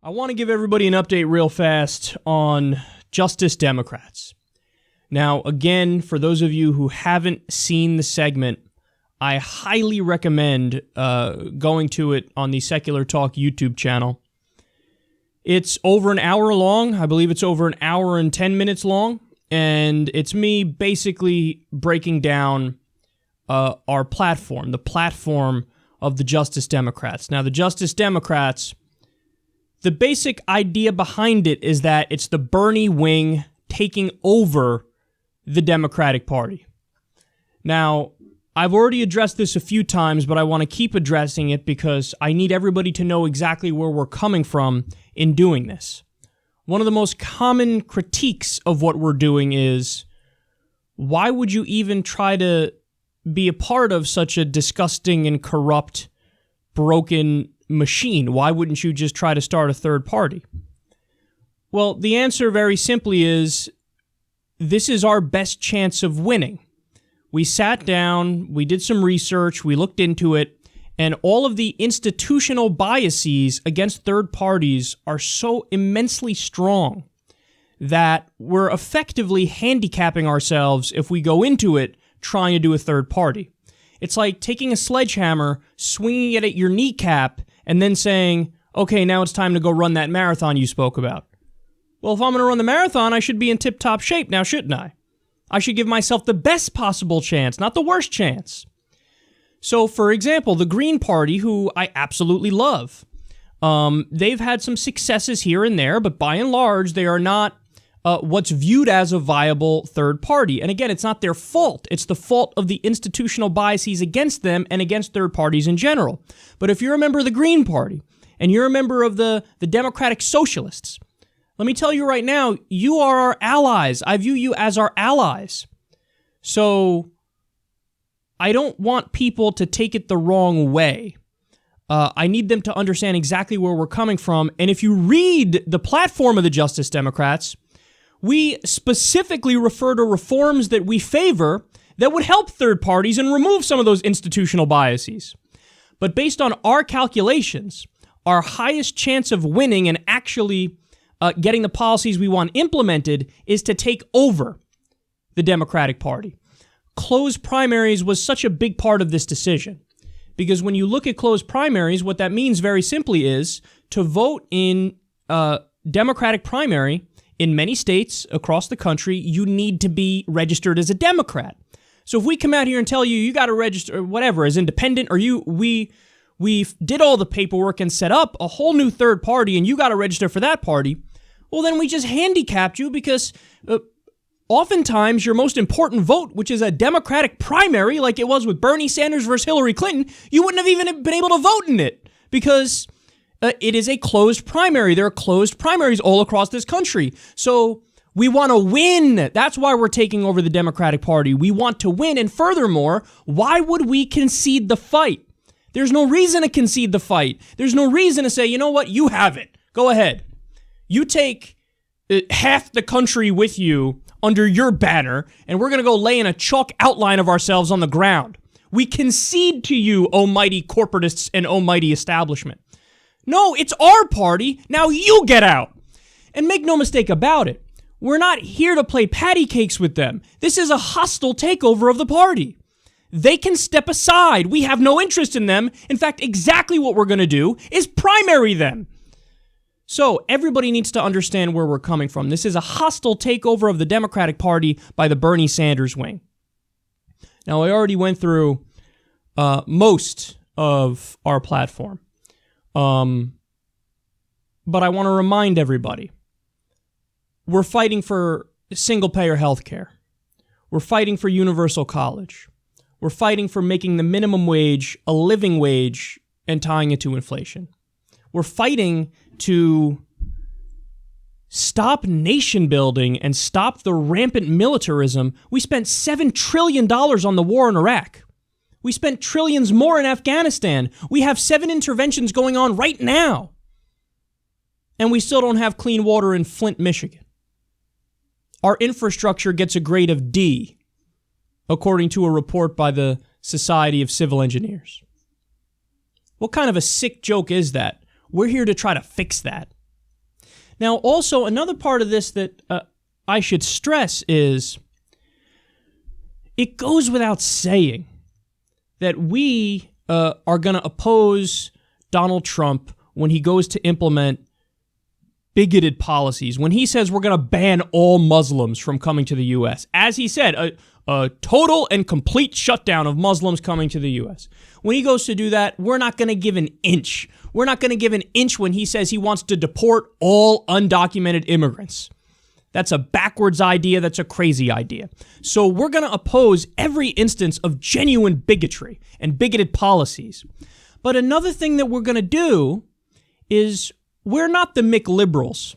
I want to give everybody an update real fast on Justice Democrats. Now, again, for those of you who haven't seen the segment, I highly recommend going to it on the SecularTalk YouTube channel. It's over an hour long. I believe it's over an hour and 10 minutes long. And it's me basically breaking down our platform, the platform of the Justice Democrats. Now, the Justice Democrats, the basic idea behind it is that it's the Bernie wing taking over the Democratic Party. Now, I've already addressed this a few times, but I want to keep addressing it because I need everybody to know exactly where we're coming from in doing this. One of the most common critiques of what we're doing is, why would you even try to be a part of such a disgusting and corrupt, broken machine? Why wouldn't you just try to start a third party? Well, the answer very simply is, this is our best chance of winning. We sat down, we did some research, we looked into it, and all of the institutional biases against third parties are so immensely strong that we're effectively handicapping ourselves if we go into it trying to do a third party. It's like taking a sledgehammer, swinging it at your kneecap, and then saying, okay, now it's time to go run that marathon you spoke about. Well, if I'm going to run the marathon, I should be in tip-top shape now, shouldn't I? I should give myself the best possible chance, not the worst chance. So, for example, the Green Party, who I absolutely love, they've had some successes here and there, but by and large, they are not what's viewed as a viable third party. And again, it's not their fault. It's the fault of the institutional biases against them and against third parties in general. But if you're a member of the Green Party and you're a member of the Democratic Socialists, let me tell you right now, you are our allies. I view you as our allies. So I don't want people to take it the wrong way. I need them to understand exactly where we're coming from. And if you read the platform of the Justice Democrats, we specifically refer to reforms that we favor that would help third parties and remove some of those institutional biases. But based on our calculations, our highest chance of winning and actually getting the policies we want implemented is to take over the Democratic Party. Closed primaries was such a big part of this decision, because when you look at closed primaries, what that means very simply is to vote in a Democratic primary in many states across the country, you need to be registered as a Democrat. So if we come out here and tell you, you got to register whatever as independent, or we did all the paperwork and set up a whole new third party and you got to register for that party, well, then we just handicapped you, because oftentimes your most important vote, which is a Democratic primary, like it was with Bernie Sanders versus Hillary Clinton, you wouldn't have even been able to vote in it, because it is a closed primary. There are closed primaries all across this country. So we want to win. That's why we're taking over the Democratic Party. We want to win. And furthermore, why would we concede the fight? There's no reason to concede the fight. There's no reason to say, you know what, you have it. Go ahead. You take half the country with you under your banner, and we're going to go lay in a chalk outline of ourselves on the ground. We concede to you, oh mighty corporatists and oh mighty establishment. No, it's our party. Now you get out. And make no mistake about it, we're not here to play patty cakes with them. This is a hostile takeover of the party. They can step aside. We have no interest in them. In fact, exactly what we're going to do is primary them. So everybody needs to understand where we're coming from. This is a hostile takeover of the Democratic Party by the Bernie Sanders wing. Now, I already went through most of our platform. But I want to remind everybody, we're fighting for single-payer health care. We're fighting for universal college. We're fighting for making the minimum wage a living wage and tying it to inflation. We're fighting to stop nation building and stop the rampant militarism. We spent $7 trillion on the war in Iraq. We spent trillions more in Afghanistan. We have 7 interventions going on right now. And we still don't have clean water in Flint, Michigan. Our infrastructure gets a grade of D, according to a report by the Society of Civil Engineers. What kind of a sick joke is that? We're here to try to fix that. Now, also, another part of this that I should stress is it goes without saying that we are going to oppose Donald Trump when he goes to implement bigoted policies, when he says we're going to ban all Muslims from coming to the U.S. As he said, a total and complete shutdown of Muslims coming to the U.S. When he goes to do that, we're not going to give an inch. We're not going to give an inch when he says he wants to deport all undocumented immigrants. That's a backwards idea. That's a crazy idea. So we're going to oppose every instance of genuine bigotry and bigoted policies. But another thing that we're going to do is we're not the McLiberals.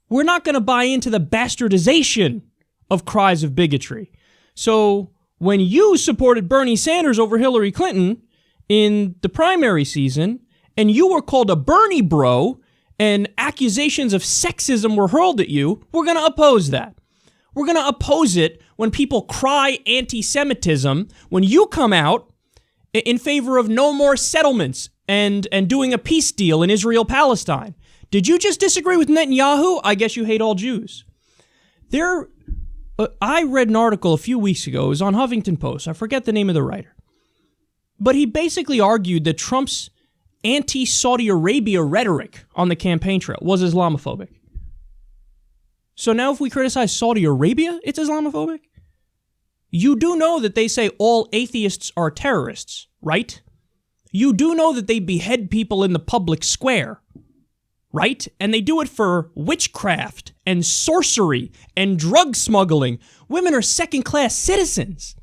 We're not going to buy into the bastardization of cries of bigotry. So when you supported Bernie Sanders over Hillary Clinton in the primary season, and you were called a Bernie bro, and accusations of sexism were hurled at you, we're going to oppose that. We're going to oppose it when people cry anti-Semitism, when you come out in favor of no more settlements and doing a peace deal in Israel-Palestine. Did you just disagree with Netanyahu? I guess you hate all Jews. I read an article a few weeks ago. It was on Huffington Post. I forget the name of the writer. But he basically argued that Trump's anti-Saudi Arabia rhetoric on the campaign trail was Islamophobic. So now if we criticize Saudi Arabia, it's Islamophobic? You do know that they say all atheists are terrorists, right? You do know that they behead people in the public square, right? And they do it for witchcraft and sorcery and drug smuggling. Women are second-class citizens.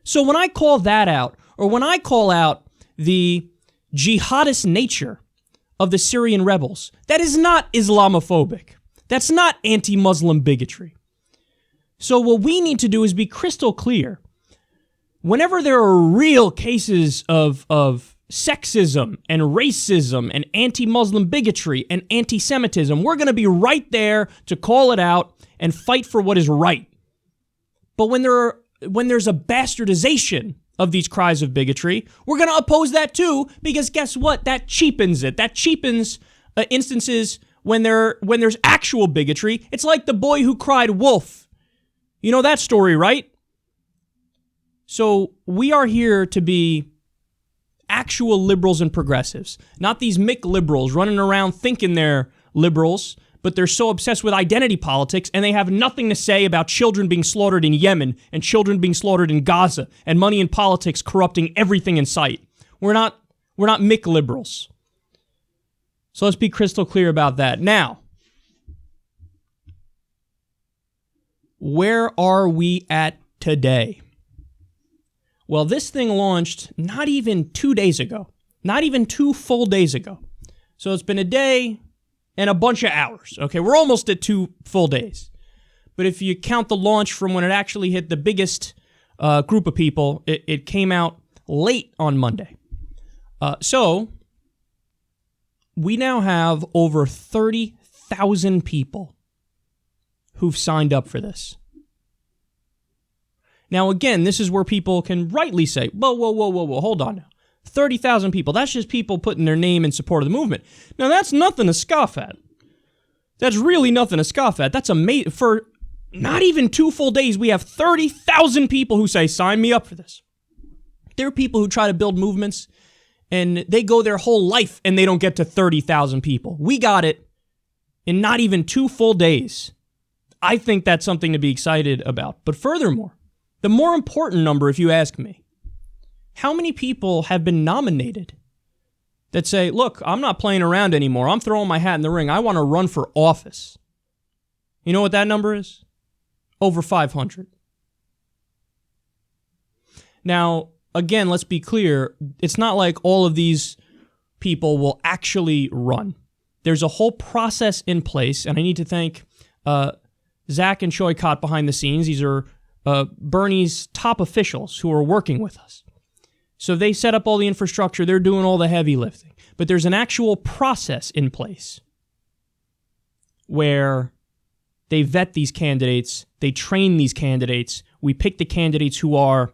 So when I call that out, or when I call out the jihadist nature of the Syrian rebels, that is not Islamophobic. That's not anti-Muslim bigotry. So what we need to do is be crystal clear. Whenever there are real cases of sexism and racism and anti-Muslim bigotry and anti-Semitism, we're going to be right there to call it out and fight for what is right. But when there's a bastardization of these cries of bigotry, we're going to oppose that too, because guess what? That cheapens it. That cheapens instances when there's actual bigotry. It's like the boy who cried wolf. You know that story, right? So we are here to be actual liberals and progressives, not these McLiberals running around thinking they're liberals, but they're so obsessed with identity politics and they have nothing to say about children being slaughtered in Yemen and children being slaughtered in Gaza and money in politics corrupting everything in sight. We're not McLiberals. So let's be crystal clear about that. Now, where are we at today? Well, this thing launched not even 2 days ago, not even 2 full days ago. So it's been a day and a bunch of hours. Okay, we're almost at 2 full days. But if you count the launch from when it actually hit the biggest group of people, it came out late on Monday. So we now have over 30,000 people who've signed up for this. Now, again, this is where people can rightly say, whoa, hold on now. 30,000 people, that's just people putting their name in support of the movement. Now, that's nothing to scoff at. That's really nothing to scoff at. That's amazing. For not even 2 full days, we have 30,000 people who say, sign me up for this. There are people who try to build movements, and they go their whole life, and they don't get to 30,000 people. We got it in not even 2 full days. I think that's something to be excited about. But furthermore, the more important number, if you ask me, how many people have been nominated that say, look, I'm not playing around anymore. I'm throwing my hat in the ring. I want to run for office. You know what that number is? Over 500. Now, again, let's be clear. It's not like all of these people will actually run. There's a whole process in place, and I need to thank Zach and Choykot behind the scenes. These are Bernie's top officials who are working with us. So they set up all the infrastructure. They're doing all the heavy lifting. But there's an actual process in place where they vet these candidates. They train these candidates. We pick the candidates who are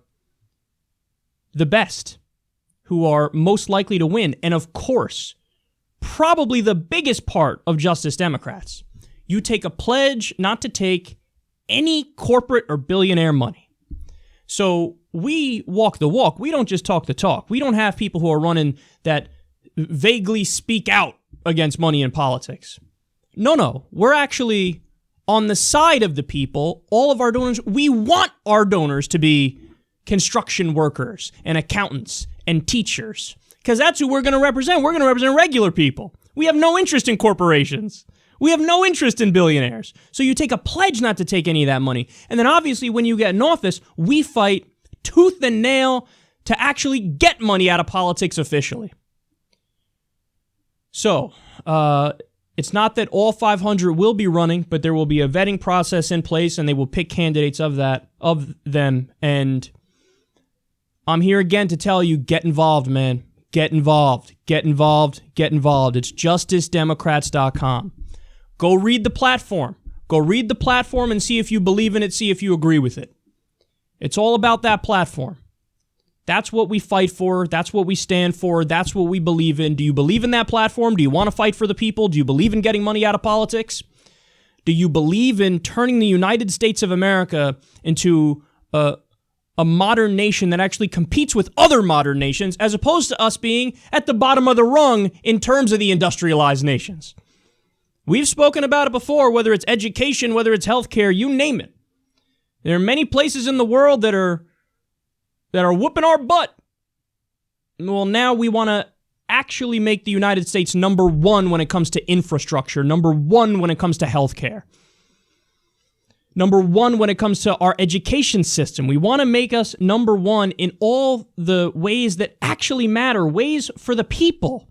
the best, who are most likely to win. And of course, probably the biggest part of Justice Democrats. You take a pledge not to take any corporate or billionaire money. So we walk the walk. We don't just talk the talk. We don't have people who are running that vaguely speak out against money in politics. No. We're actually on the side of the people. All of our donors, we want our donors to be construction workers and accountants and teachers, because that's who we're going to represent. We're going to represent regular people. We have no interest in corporations. We have no interest in billionaires. So you take a pledge not to take any of that money. And then obviously when you get in office, we fight tooth and nail to actually get money out of politics officially. So, it's not that all 500 will be running, but there will be a vetting process in place, and they will pick candidates of them. And I'm here again to tell you, get involved, man. Get involved. Get involved. Get involved. It's justicedemocrats.com. Go read the platform. Go read the platform and see if you believe in it, see if you agree with it. It's all about that platform. That's what we fight for. That's what we stand for. That's what we believe in. Do you believe in that platform? Do you want to fight for the people? Do you believe in getting money out of politics? Do you believe in turning the United States of America into a modern nation that actually competes with other modern nations, as opposed to us being at the bottom of the rung in terms of the industrialized nations? We've spoken about it before, whether it's education, whether it's healthcare, you name it. There are many places in the world that are whooping our butt. Well, now we want to actually make the United States number one when it comes to infrastructure, number one when it comes to healthcare, number one when it comes to our education system. We want to make us number one in all the ways that actually matter, ways for the people.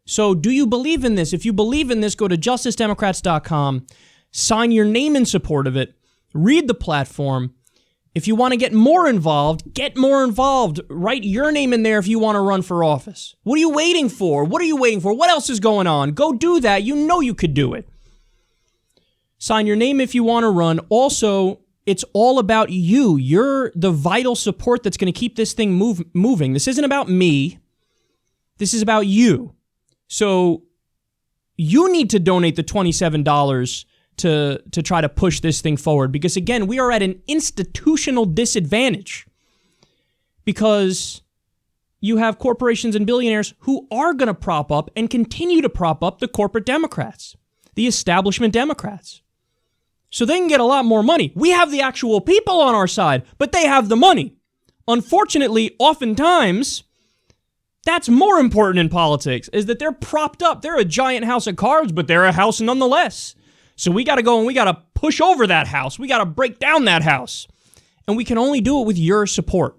So do you believe in this? If you believe in this, go to justicedemocrats.com, sign your name in support of it, read the platform. If you want to get more involved, write your name in there if you want to run for office. What are you waiting for? What else is going on? Go do that. You know you could do it. Sign your name if you want to run. Also, it's all about you. You're the vital support that's going to keep this thing moving. This isn't about me. This is about you. So you need to donate the $27 to try to push this thing forward, because again, we are at an institutional disadvantage because you have corporations and billionaires who are going to prop up and continue to prop up the corporate Democrats, the establishment Democrats, so they can get a lot more money. We have the actual people on our side, but they have the money. Unfortunately, oftentimes, that's more important in politics, is that they're propped up. They're a giant house of cards, but they're a house nonetheless. So we got to go and we got to push over that house. We got to break down that house. And we can only do it with your support.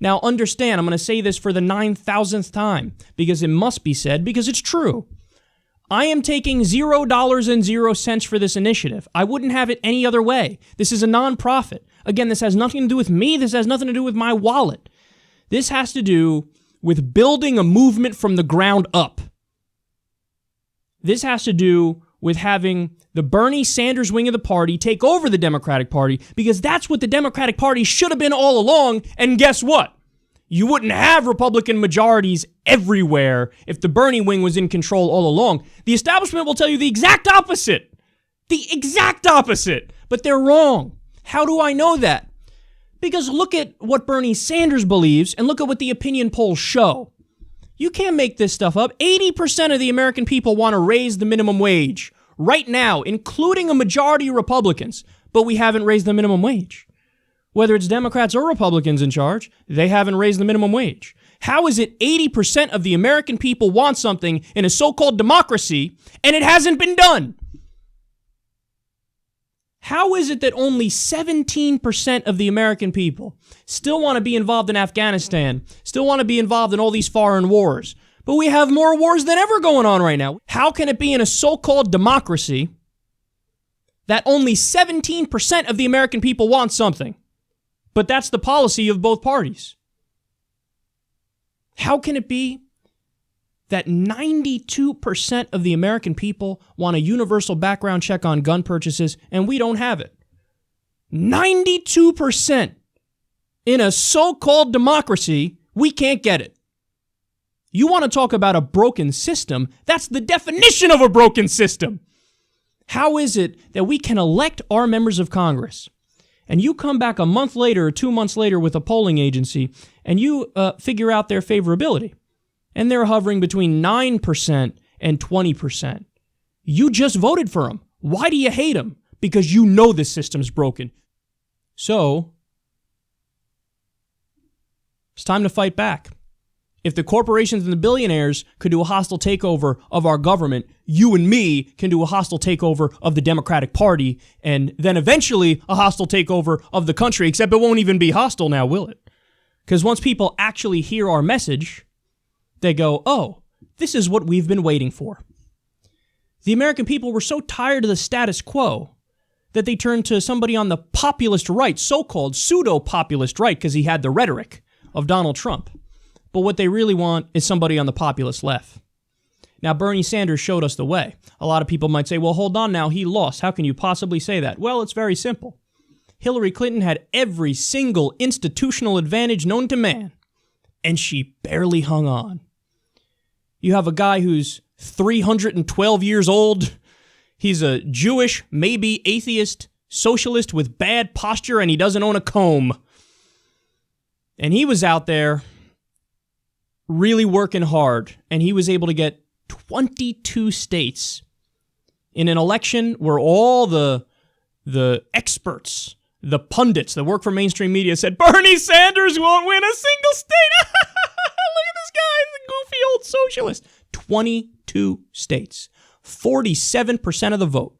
Now, understand, I'm going to say this for the 9,000th time, because it must be said, because it's true. I am taking $0 for this initiative. I wouldn't have it any other way. This is a nonprofit. Again, this has nothing to do with me. This has nothing to do with my wallet. This has to do with building a movement from the ground up. This has to do with having the Bernie Sanders wing of the party take over the Democratic Party, because that's what the Democratic Party should have been all along. And guess what? You wouldn't have Republican majorities everywhere if the Bernie wing was in control all along. The establishment will tell you the exact opposite. The exact opposite. But they're wrong. How do I know that? Because look at what Bernie Sanders believes and look at what the opinion polls show. You can't make this stuff up. 80% of the American people want to raise the minimum wage right now, including a majority of Republicans, but we haven't raised the minimum wage. Whether it's Democrats or Republicans in charge, they haven't raised the minimum wage. How is it 80% of the American people want something in a so-called democracy and it hasn't been done? How is it that only 17% of the American people still want to be involved in Afghanistan, still want to be involved in all these foreign wars, but we have more wars than ever going on right now? How can it be in a so-called democracy that only 17% of the American people want something, but that's the policy of both parties? How can it be that 92% of the American people want a universal background check on gun purchases, and we don't have it? 92% in a so-called democracy, we can't get it. You want to talk about a broken system? That's the definition of a broken system. How is it that we can elect our members of Congress, and you come back a month later or 2 months later with a polling agency, and you figure out their favorability, and they're hovering between 9% and 20%. You just voted for them. Why do you hate them? Because you know this system's broken. So, it's time to fight back. If the corporations and the billionaires could do a hostile takeover of our government, you and me can do a hostile takeover of the Democratic Party, and then eventually a hostile takeover of the country, except it won't even be hostile now, will it? Because once people actually hear our message, they go, oh, this is what we've been waiting for. The American people were so tired of the status quo that they turned to somebody on the populist right, so-called pseudo-populist right, because he had the rhetoric of Donald Trump. But what they really want is somebody on the populist left. Now, Bernie Sanders showed us the way. A lot of people might say, well, hold on now, he lost. How can you possibly say that? Well, it's very simple. Hillary Clinton had every single institutional advantage known to man, and she barely hung on. You have a guy who's 312 years old. He's a Jewish, maybe atheist, socialist with bad posture, and he doesn't own a comb. And he was out there really working hard, and he was able to get 22 states in an election where all the experts, the pundits that work for mainstream media said, Bernie Sanders won't win a single state. Look at this guy, the goofy old socialist. 22 states, 47% of the vote.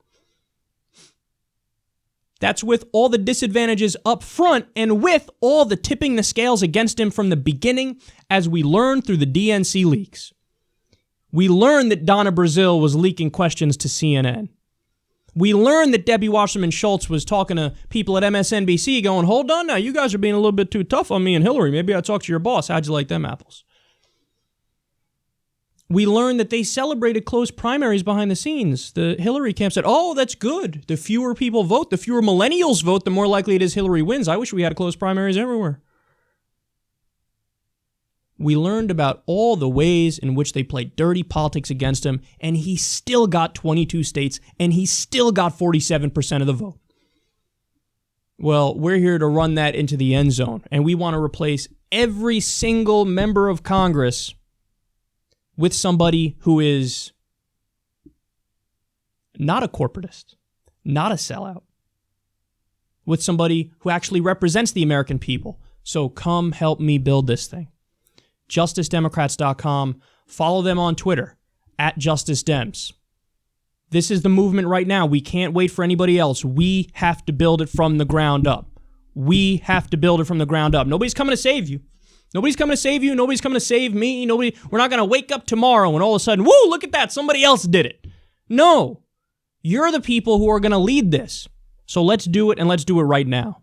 That's with all the disadvantages up front and with all the tipping the scales against him from the beginning, as we learned through the DNC leaks. We learned that Donna Brazile was leaking questions to CNN. We learned that Debbie Wasserman Schultz was talking to people at MSNBC going, hold on now, you guys are being a little bit too tough on me and Hillary. Maybe I'll talk to your boss. How'd you like them apples? We learned that they celebrated closed primaries behind the scenes. The Hillary camp said, oh, that's good. The fewer people vote, the fewer millennials vote, the more likely it is Hillary wins. I wish we had closed primaries everywhere. We learned about all the ways in which they played dirty politics against him, and he still got 22 states, and he still got 47% of the vote. Well, we're here to run that into the end zone, and we want to replace every single member of Congress with somebody who is not a corporatist, not a sellout, with somebody who actually represents the American people. So come help me build this thing. JusticeDemocrats.com. Follow them on Twitter, @JusticeDems. This is the movement right now. We can't wait for anybody else. We have to build it from the ground up. We have to build it from the ground up. Nobody's coming to save you. Nobody's coming to save you. Nobody's coming to save me. We're not going to wake up tomorrow and all of a sudden, woo, look at that, somebody else did it. No. You're the people who are going to lead this. So let's do it, and let's do it right now.